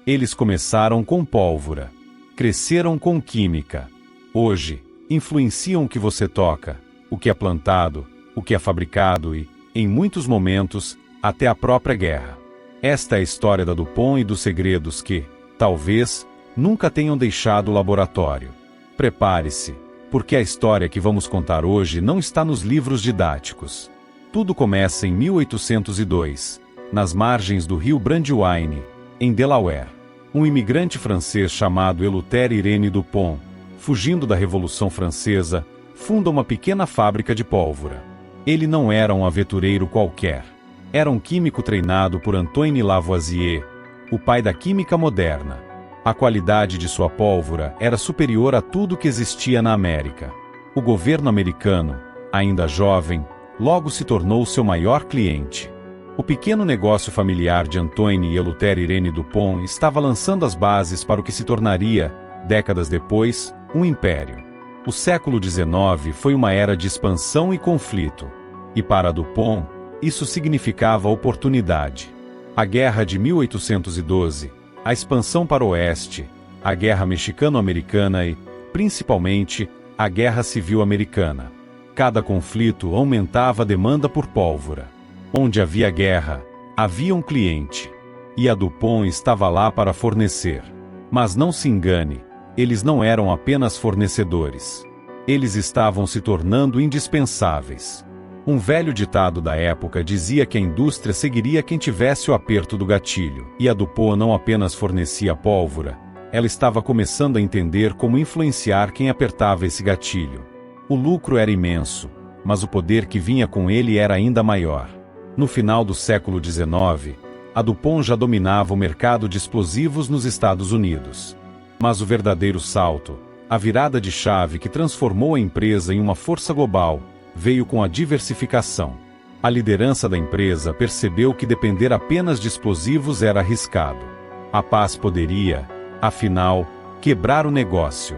Eles começaram com pólvora. Cresceram com química. Hoje, influenciam o que você toca, o que é plantado, o que é fabricado e, em muitos momentos, até a própria guerra. Esta é a história da DuPont e dos segredos que, talvez, nunca tenham deixado o laboratório. Prepare-se, porque a história que vamos contar hoje não está nos livros didáticos. Tudo começa em 1802, nas margens do rio Brandywine, em Delaware. Um imigrante francês chamado Eleuthère-Irene DuPont, fugindo da Revolução Francesa, funda uma pequena fábrica de pólvora. Ele não era um aventureiro qualquer. Era um químico treinado por Antoine Lavoisier, o pai da química moderna. A qualidade de sua pólvora era superior a tudo que existia na América. O governo americano, ainda jovem, logo se tornou seu maior cliente. O pequeno negócio familiar de Antoine e Eleuthère-Irene DuPont estava lançando as bases para o que se tornaria, décadas depois, um império. O século XIX foi uma era de expansão e conflito. E para DuPont, isso significava oportunidade. A Guerra de 1812, a expansão para o Oeste, a Guerra Mexicano-Americana e, principalmente, a Guerra Civil Americana. Cada conflito aumentava a demanda por pólvora. Onde havia guerra, havia um cliente. E a DuPont estava lá para fornecer. Mas não se engane, eles não eram apenas fornecedores. Eles estavam se tornando indispensáveis. Um velho ditado da época dizia que a indústria seguiria quem tivesse o aperto do gatilho. E a DuPont não apenas fornecia pólvora, ela estava começando a entender como influenciar quem apertava esse gatilho. O lucro era imenso, mas o poder que vinha com ele era ainda maior. No final do século XIX, a DuPont já dominava o mercado de explosivos nos Estados Unidos. Mas o verdadeiro salto, a virada de chave que transformou a empresa em uma força global, veio com a diversificação. A liderança da empresa percebeu que depender apenas de explosivos era arriscado. A paz poderia, afinal, quebrar o negócio.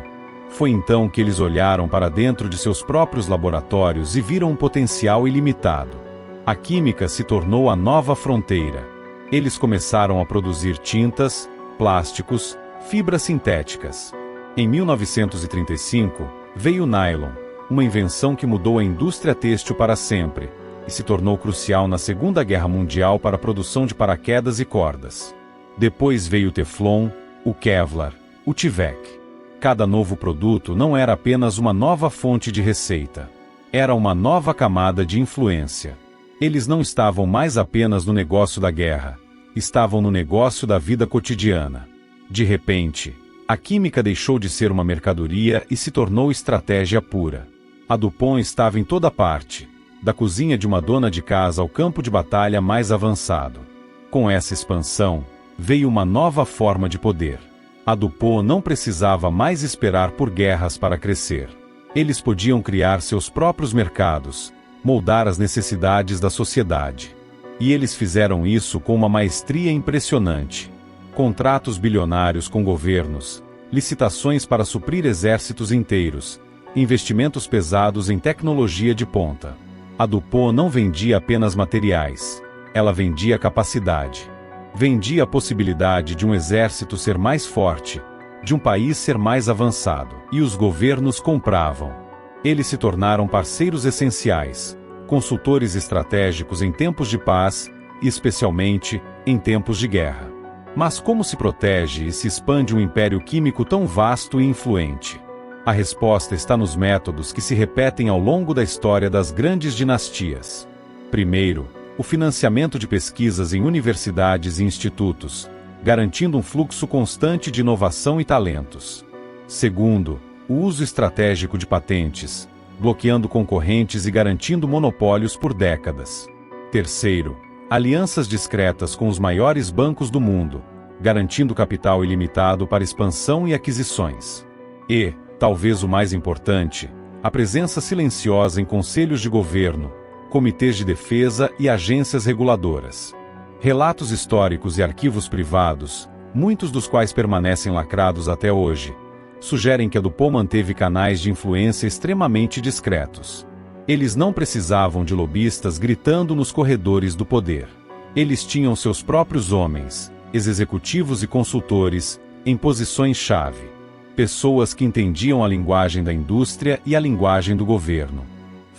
Foi então que eles olharam para dentro de seus próprios laboratórios e viram um potencial ilimitado. A química se tornou a nova fronteira. Eles começaram a produzir tintas, plásticos, fibras sintéticas. Em 1935, veio o nylon, uma invenção que mudou a indústria têxtil para sempre, e se tornou crucial na Segunda Guerra Mundial para a produção de paraquedas e cordas. Depois veio o Teflon, o Kevlar, o Tyvek. Cada novo produto não era apenas uma nova fonte de receita. Era uma nova camada de influência. Eles não estavam mais apenas no negócio da guerra, estavam no negócio da vida cotidiana. De repente, a química deixou de ser uma mercadoria e se tornou estratégia pura. A DuPont estava em toda parte, da cozinha de uma dona de casa ao campo de batalha mais avançado. Com essa expansão, veio uma nova forma de poder. A DuPont não precisava mais esperar por guerras para crescer. Eles podiam criar seus próprios mercados, moldar as necessidades da sociedade. E eles fizeram isso com uma maestria impressionante. Contratos bilionários com governos, licitações para suprir exércitos inteiros, investimentos pesados em tecnologia de ponta. A DuPont não vendia apenas materiais, ela vendia capacidade. Vendia a possibilidade de um exército ser mais forte, de um país ser mais avançado. E os governos compravam. Eles se tornaram parceiros essenciais, consultores estratégicos em tempos de paz e, especialmente, em tempos de guerra. Mas como se protege e se expande um império químico tão vasto e influente? A resposta está nos métodos que se repetem ao longo da história das grandes dinastias. Primeiro, o financiamento de pesquisas em universidades e institutos, garantindo um fluxo constante de inovação e talentos. Segundo, o uso estratégico de patentes, bloqueando concorrentes e garantindo monopólios por décadas. Terceiro, alianças discretas com os maiores bancos do mundo, garantindo capital ilimitado para expansão e aquisições. E, talvez o mais importante, a presença silenciosa em conselhos de governo, comitês de defesa e agências reguladoras. Relatos históricos e arquivos privados, muitos dos quais permanecem lacrados até hoje, sugerem que a DuPont manteve canais de influência extremamente discretos. Eles não precisavam de lobistas gritando nos corredores do poder. Eles tinham seus próprios homens, executivos e consultores, em posições-chave. Pessoas que entendiam a linguagem da indústria e a linguagem do governo.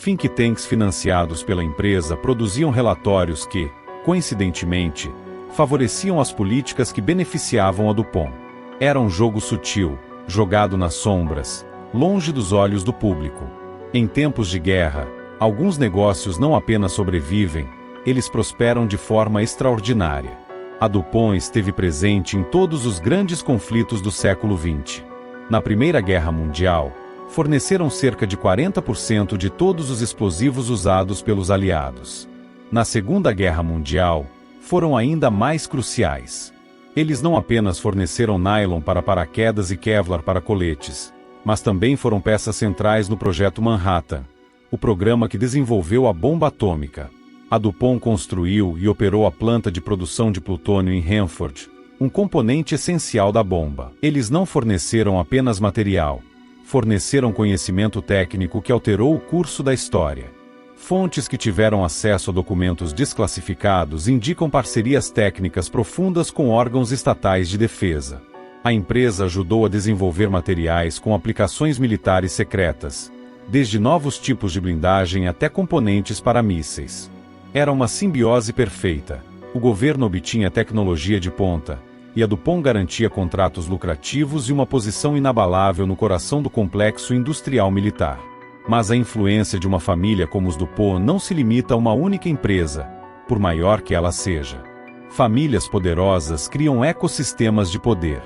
Think tanks financiados pela empresa produziam relatórios que, coincidentemente, favoreciam as políticas que beneficiavam a DuPont. Era um jogo sutil, jogado nas sombras, longe dos olhos do público. Em tempos de guerra, alguns negócios não apenas sobrevivem, eles prosperam de forma extraordinária. A DuPont esteve presente em todos os grandes conflitos do século XX. Na Primeira Guerra Mundial, forneceram cerca de 40% de todos os explosivos usados pelos aliados. Na Segunda Guerra Mundial, foram ainda mais cruciais. Eles não apenas forneceram nylon para paraquedas e Kevlar para coletes, mas também foram peças centrais no Projeto Manhattan, o programa que desenvolveu a bomba atômica. A DuPont construiu e operou a planta de produção de plutônio em Hanford, um componente essencial da bomba. Eles não forneceram apenas material, forneceram conhecimento técnico que alterou o curso da história. Fontes que tiveram acesso a documentos desclassificados indicam parcerias técnicas profundas com órgãos estatais de defesa. A empresa ajudou a desenvolver materiais com aplicações militares secretas, desde novos tipos de blindagem até componentes para mísseis. Era uma simbiose perfeita. O governo obtinha tecnologia de ponta, e a DuPont garantia contratos lucrativos e uma posição inabalável no coração do complexo industrial militar. Mas a influência de uma família como os DuPont não se limita a uma única empresa, por maior que ela seja. Famílias poderosas criam ecossistemas de poder.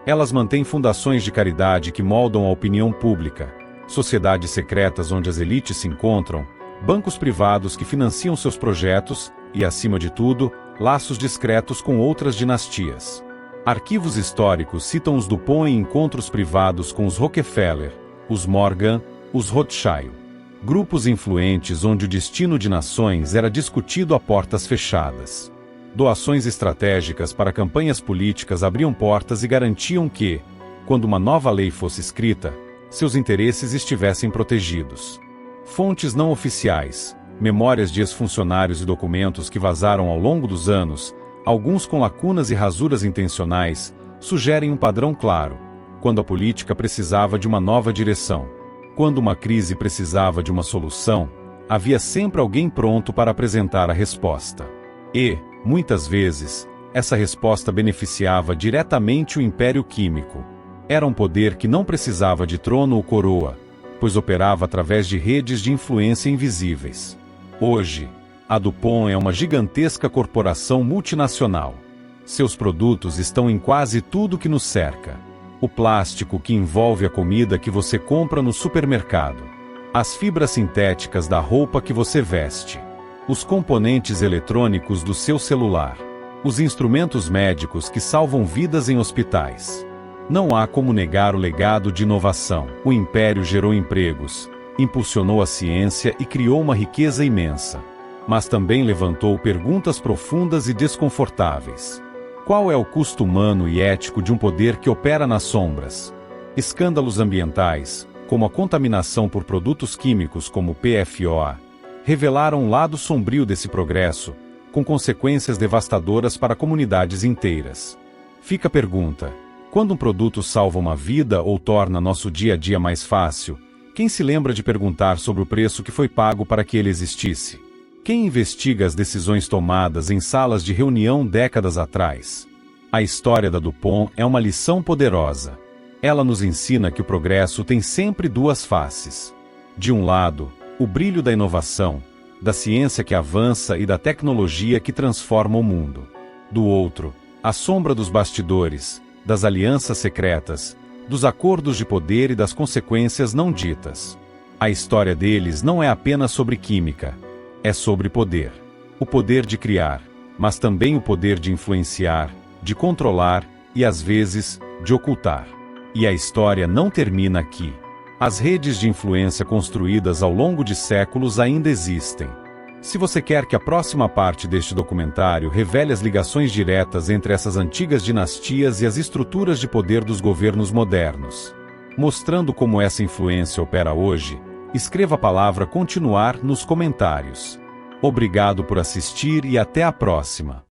Elas mantêm fundações de caridade que moldam a opinião pública, sociedades secretas onde as elites se encontram, bancos privados que financiam seus projetos e, acima de tudo, laços discretos com outras dinastias. Arquivos históricos citam os DuPont em encontros privados com os Rockefeller, os Morgan, os Rothschild. Grupos influentes onde o destino de nações era discutido a portas fechadas. Doações estratégicas para campanhas políticas abriam portas e garantiam que, quando uma nova lei fosse escrita, seus interesses estivessem protegidos. Fontes não oficiais, memórias de ex-funcionários e documentos que vazaram ao longo dos anos, alguns com lacunas e rasuras intencionais, sugerem um padrão claro, quando a política precisava de uma nova direção. Quando uma crise precisava de uma solução, havia sempre alguém pronto para apresentar a resposta. E, muitas vezes, essa resposta beneficiava diretamente o Império Químico. Era um poder que não precisava de trono ou coroa, pois operava através de redes de influência invisíveis. Hoje, a DuPont é uma gigantesca corporação multinacional. Seus produtos estão em quase tudo que nos cerca. O plástico que envolve a comida que você compra no supermercado. As fibras sintéticas da roupa que você veste. Os componentes eletrônicos do seu celular. Os instrumentos médicos que salvam vidas em hospitais. Não há como negar o legado de inovação. O império gerou empregos, impulsionou a ciência e criou uma riqueza imensa. Mas também levantou perguntas profundas e desconfortáveis. Qual é o custo humano e ético de um poder que opera nas sombras? Escândalos ambientais, como a contaminação por produtos químicos como PFOA, revelaram um lado sombrio desse progresso, com consequências devastadoras para comunidades inteiras. Fica a pergunta: quando um produto salva uma vida ou torna nosso dia a dia mais fácil, quem se lembra de perguntar sobre o preço que foi pago para que ele existisse? Quem investiga as decisões tomadas em salas de reunião décadas atrás? A história da DuPont é uma lição poderosa. Ela nos ensina que o progresso tem sempre duas faces. De um lado, o brilho da inovação, da ciência que avança e da tecnologia que transforma o mundo. Do outro, a sombra dos bastidores, das alianças secretas, dos acordos de poder e das consequências não ditas. A história deles não é apenas sobre química. É sobre poder. O poder de criar, mas também o poder de influenciar, de controlar e, às vezes, de ocultar. E a história não termina aqui. As redes de influência construídas ao longo de séculos ainda existem. Se você quer que a próxima parte deste documentário revele as ligações diretas entre essas antigas dinastias e as estruturas de poder dos governos modernos, mostrando como essa influência opera hoje, escreva a palavra continuar nos comentários. Obrigado por assistir e até a próxima.